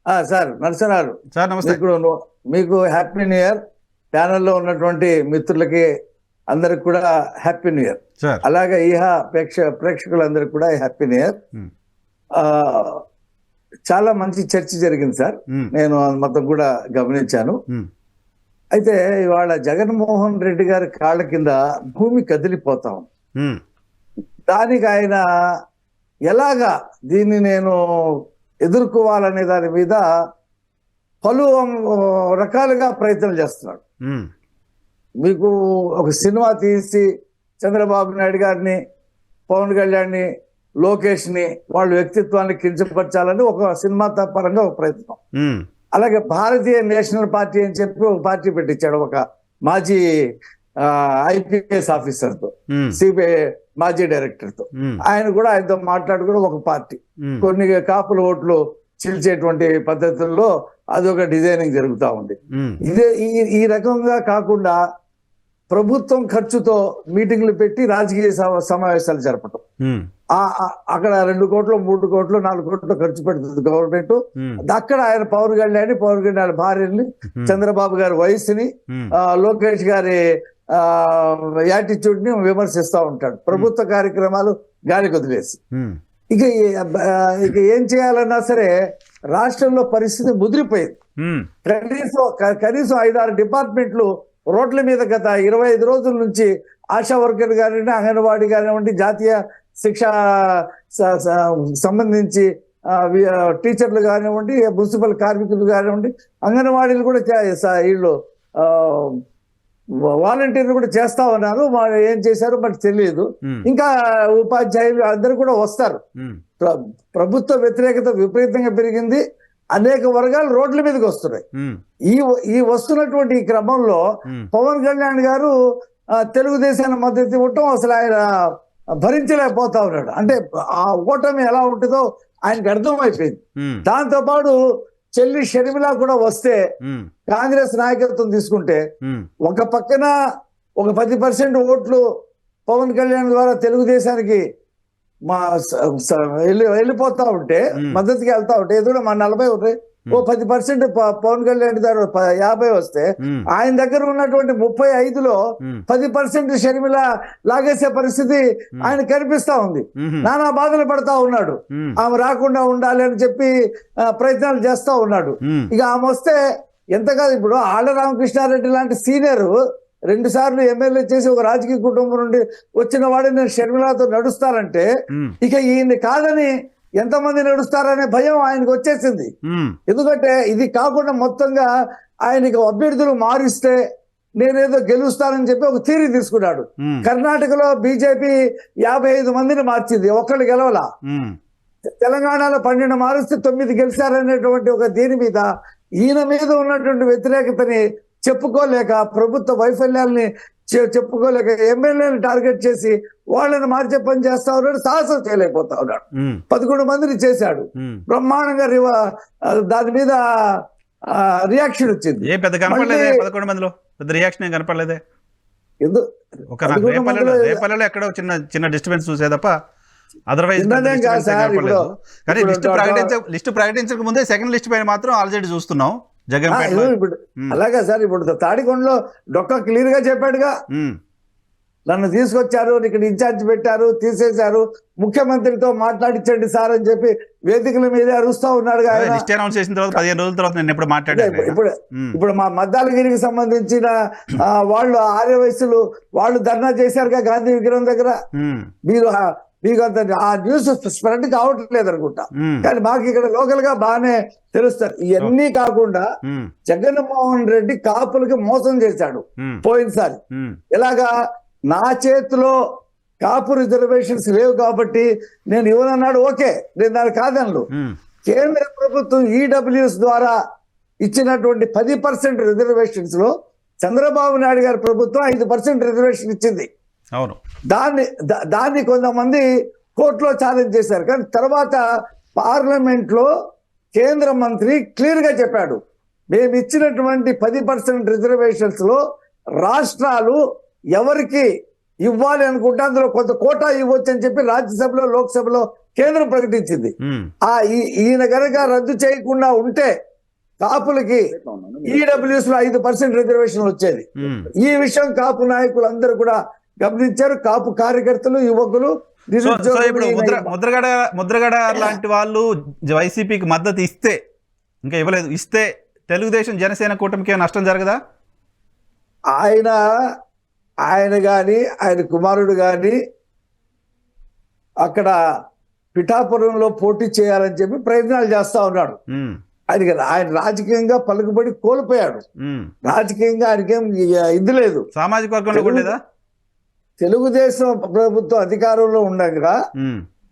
Sir నరసరారు sir నమస్తే. మీకు happy new year. ప్యానెల్లో ఉన్నటువంటి మిత్రులకి అందరికి కూడా హ్యాపీ న్యూ ఇయర్. అలాగే ప్రేక్షకులందరికీ కూడా హ్యాపీ న్యూ ఇయర్. చాలా మంచి చర్చ జరిగింది సార్, నేను మొత్తం కూడా గమనించాను. అయితే ఇవాళ జగన్మోహన్ రెడ్డి గారి కాళ్ళ కింద భూమి కదిలిపోతాం. దానికి ఆయన ఎలాగా దీన్ని నేను ఎదుర్కోవాలనే దాని మీద పలు రకాలుగా ప్రయత్నం చేస్తున్నాడు. మీకు ఒక సినిమా తీసి చంద్రబాబు నాయుడు గారిని, పవన్ కళ్యాణ్ని, లోకేష్ని వాళ్ళ వ్యక్తిత్వాన్ని కించపరచాలని ఒక సినిమా పరంగా ఒక ప్రయత్నం. అలాగే భారతీయ నేషనల్ పార్టీ అని చెప్పి ఒక పార్టీ పెట్టించాడు ఒక మాజీ ఐపీఎస్ ఆఫీసర్తో, సిబిఐ మాజీ డైరెక్టర్తో. ఆయన కూడా ఆయనతో మాట్లాడుకుని ఒక పార్టీ కొన్ని కాపుల ఓట్లు చీల్చేటువంటి పద్ధతుల్లో అదొక డిజైనింగ్ జరుగుతూ ఉంది. ఇదే ఈ రకంగా కాకుండా ప్రభుత్వం ఖర్చుతో మీటింగ్లు పెట్టి రాజకీయ సమావేశాలు జరపటం, అక్కడ 2 కోట్లు 3 కోట్లు 4 కోట్లు ఖర్చు పెడుతుంది గవర్నమెంట్. అక్కడ ఆయన పవన్ కళ్యాణ్ భార్యని, చంద్రబాబు గారి వయసుని, లోకేష్ గారి యాటిట్యూడ్ ని విమర్శిస్తూ ఉంటాడు. ప్రభుత్వ కార్యక్రమాలు గాలికి వదిలేసి ఇక ఏం చేయాలన్నా సరే రాష్ట్రంలో పరిస్థితి ముదిరిపోయింది. కనీసం 5-6 డిపార్ట్మెంట్లు రోడ్ల మీద గత 25 రోజుల నుంచి ఆశా వర్కర్ కానివ్వండి, అంగన్వాడీ కానివ్వండి, జాతీయ శిక్ష సంబంధించి టీచర్లు కానివ్వండి, మున్సిపల్ కార్మికులు కానివ్వండి, అంగన్వాడీలు కూడా వీళ్ళు వాలంటీర్లు కూడా చేస్తా ఉన్నారు. వాళ్ళు ఏం చేశారో మనకు తెలియదు. ఇంకా ఉపాధ్యాయులు అందరూ కూడా వస్తారు. ప్రభుత్వ వ్యతిరేకత విపరీతంగా పెరిగింది. అనేక వర్గాలు రోడ్ల మీదకి వస్తున్నాయి. ఈ వస్తున్నటువంటి ఈ క్రమంలో పవన్ కళ్యాణ్ గారు తెలుగుదేశాన్ని మద్దతు ఇవ్వటం అసలు ఆయన భరించలేకపోతా ఉన్నాడు. అంటే ఆ ఓటమి ఎలా ఉంటుందో ఆయనకు అర్థమైపోయింది. దాంతో పాటు చెల్లి షర్మిల కూడా వస్తే కాంగ్రెస్ నాయకత్వం తీసుకుంటే ఒక పక్కన ఒక 10% ఓట్లు పవన్ కళ్యాణ్ ద్వారా తెలుగుదేశానికి వెళ్ళిపోతా ఉంటే, మద్దతుకి వెళ్తా ఉంటే, ఎదురు మా 40 ఉంటాయి, ఓ 10% పవన్ కళ్యాణ్ గారు 50 వస్తే ఆయన దగ్గర ఉన్నటువంటి 35లో 10% షర్మిల లాగేసే పరిస్థితి ఆయన కనిపిస్తా ఉంది. నానా బాధలు పడతా ఉన్నాడు. ఆమె రాకుండా ఉండాలి అని చెప్పి ప్రయత్నాలు చేస్తా ఉన్నాడు. ఇక ఆమె వస్తే ఎంత కాదు, ఇప్పుడు ఆళ్ల రామకృష్ణారెడ్డి లాంటి సీనియర్ 2 సార్లు ఎమ్మెల్యే చేసి ఒక రాజకీయ కుటుంబం నుండి వచ్చిన వాడు నేను షర్మిలతో నడుస్తానంటే ఇక ఈయన్ని కాదని ఎంతమంది నడుస్తారనే భయం ఆయనకు వచ్చేసింది. ఎందుకంటే ఇది కాకుండా మొత్తంగా ఆయనకి అభ్యర్థులు మారిస్తే నేనేదో గెలుస్తానని చెప్పి ఒక థీరీ తీసుకున్నాడు. కర్ణాటకలో బీజేపీ 55 మందిని మార్చింది, ఒక్కళ్ళు గెలవలా. తెలంగాణలో 12 మారిస్తే 9 గెలిచారనేటువంటి ఒక దీని మీద ఈయన మీద ఉన్నటువంటి వ్యతిరేకతని చెప్పుకోలేక, ప్రభుత్వ వైఫల్యాల్ని చెప్పుకోలేక ఎమ్మెల్యేని టార్గెట్ చేసి వాళ్ళని మార్చే పని చేస్తా ఉన్నాడు. సాహసం చేయలేకపోతా ఉన్నాడు. 11 మందిని చేశాడు. బ్రహ్మాండంగా దాని మీద రియాక్షన్ వచ్చింది. ఎక్కడో చిన్న డిస్టర్బెన్స్ చూసే తప్ప అదర్వైజ్ లిస్ట్ ప్రకటించక ముందే సెకండ్ లిస్ట్ పైన మాత్రం ఆల్రెడీ చూస్తున్నాం. ఇప్పుడు అలాగే సార్, ఇప్పుడు తాడికొండలో డొక్క క్లియర్ గా చెప్పాడుగా, నన్ను తీసుకొచ్చారు, ఇక్కడ ఇన్ఛార్జ్ పెట్టారు, తీసేశారు, ముఖ్యమంత్రితో మాట్లాడించండి సార్ అని చెప్పి వేదికల మీద అరుస్తా ఉన్నాడు. ఇప్పుడు మా మద్దాలగిరికి సంబంధించిన వాళ్ళు ఆర్యవయస్సులు వాళ్ళు ధర్నా చేశారుగా గాంధీ విగ్రహం దగ్గర. మీకు అంత ఆ న్యూస్ స్ప్రెడ్ కావట్లేదు అనుకుంటా, కానీ మాకు ఇక్కడ లోకల్ గా బాగానే తెలుస్తారు. ఇవన్నీ కాకుండా జగన్మోహన్ రెడ్డి కాపులకి మోసం చేశాడు పోయినసారి. ఎలాగా, నా చేతిలో కాపు రిజర్వేషన్స్ లేవు కాబట్టి నేను ఇవ్వనన్నాడు. ఓకే, నేను దాన్ని కాదనలు. కేంద్ర ప్రభుత్వం ఈడబ్ల్యూఎస్ ద్వారా ఇచ్చినటువంటి 10% రిజర్వేషన్స్ లో చంద్రబాబు నాయుడు గారి ప్రభుత్వం 5% రిజర్వేషన్ ఇచ్చింది. అవును, దాన్ని కొంతమంది కోర్టులో ఛాలెంజ్ చేశారు. కానీ తర్వాత పార్లమెంట్ లో కేంద్ర మంత్రి క్లియర్ గా చెప్పాడు, మేము ఇచ్చినటువంటి 10% రిజర్వేషన్స్ లో రాష్ట్రాలు ఎవరికి ఇవ్వాలి అనుకుంటే అందులో కొంత కోటా ఇవ్వచ్చు అని చెప్పి రాజ్యసభలో లోక్సభలో కేంద్రం ప్రకటించింది. ఈయన కనుక రద్దు చేయకుండా ఉంటే కాపులకి ఈడబ్ల్యూఎస్ లో 5% రిజర్వేషన్ వచ్చేది. ఈ విషయం కాపు నాయకులు అందరూ కూడా గమనించారు. కాపు కార్యకర్తలు, యువకులు, ఇప్పుడు ముద్రగడ లాంటి వాళ్ళు వైసీపీకి మద్దతు ఇస్తే, ఇంకా ఇవ్వలేదు, ఇస్తే తెలుగుదేశం జనసేన కూటమికి నష్టం జరగదా? ఆయన గాని ఆయన కుమారుడు గాని అక్కడ పిఠాపురంలో పోటీ చేయాలని చెప్పి ప్రయత్నాలు చేస్తా ఉన్నాడు. ఆయన రాజకీయంగా పలుకుబడి కోల్పోయాడు. రాజకీయంగా ఆయనకేం ఇది లేదు. సామాజిక వర్గంలో తెలుగుదేశం ప్రభుత్వం అధికారంలో ఉండగా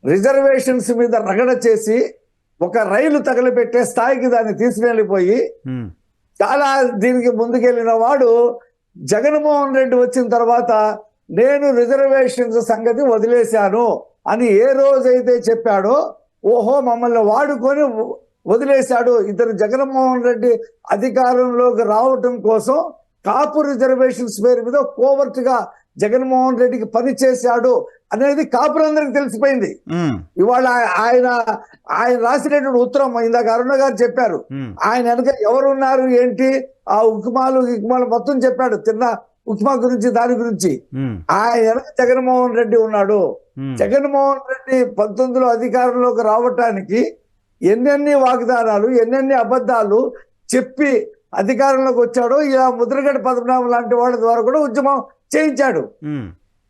రిజర్వేషన్స్ మీద రగడ చేసి ఒక రైలు తగలబెట్టే స్థాయికి దాన్ని తీసుకెళ్లిపోయి చాలా దీనికి ముందుకెళ్లిన వాడు జగన్మోహన్ రెడ్డి వచ్చిన తర్వాత నేను రిజర్వేషన్స్ సంగతి వదిలేశాను అని ఏ రోజైతే చెప్పాడో, ఓహో మమ్మల్ని వాడుకొని వదిలేశాడు. ఇతను జగన్మోహన్ రెడ్డి అధికారంలోకి రావటం కోసం కాపు రిజర్వేషన్స్ పేరు మీద కోవర్ట్ గా జగన్మోహన్ రెడ్డికి పని చేశాడు అనేది కాపులందరికీ తెలిసిపోయింది. ఇవాళ ఆయన రాసినటువంటి ఉత్తరం ఇందాక అరుణ గారు చెప్పారు. ఆయన వెనక ఎవరున్నారు ఏంటి, ఆ ఉక్మాలు మొత్తం చెప్పాడు. తిన్న ఉక్మా గురించి, దాని గురించి. ఆయన వెనక జగన్మోహన్ రెడ్డి ఉన్నాడు. జగన్మోహన్ రెడ్డి 19లో అధికారంలోకి రావటానికి ఎన్నెన్ని వాగ్దానాలు, ఎన్నెన్ని అబద్ధాలు చెప్పి అధికారంలోకి వచ్చాడో, ఇలా ముద్రగడ పద్మనాభం లాంటి వాళ్ళ ద్వారా కూడా ఉద్యమం చేయించాడు.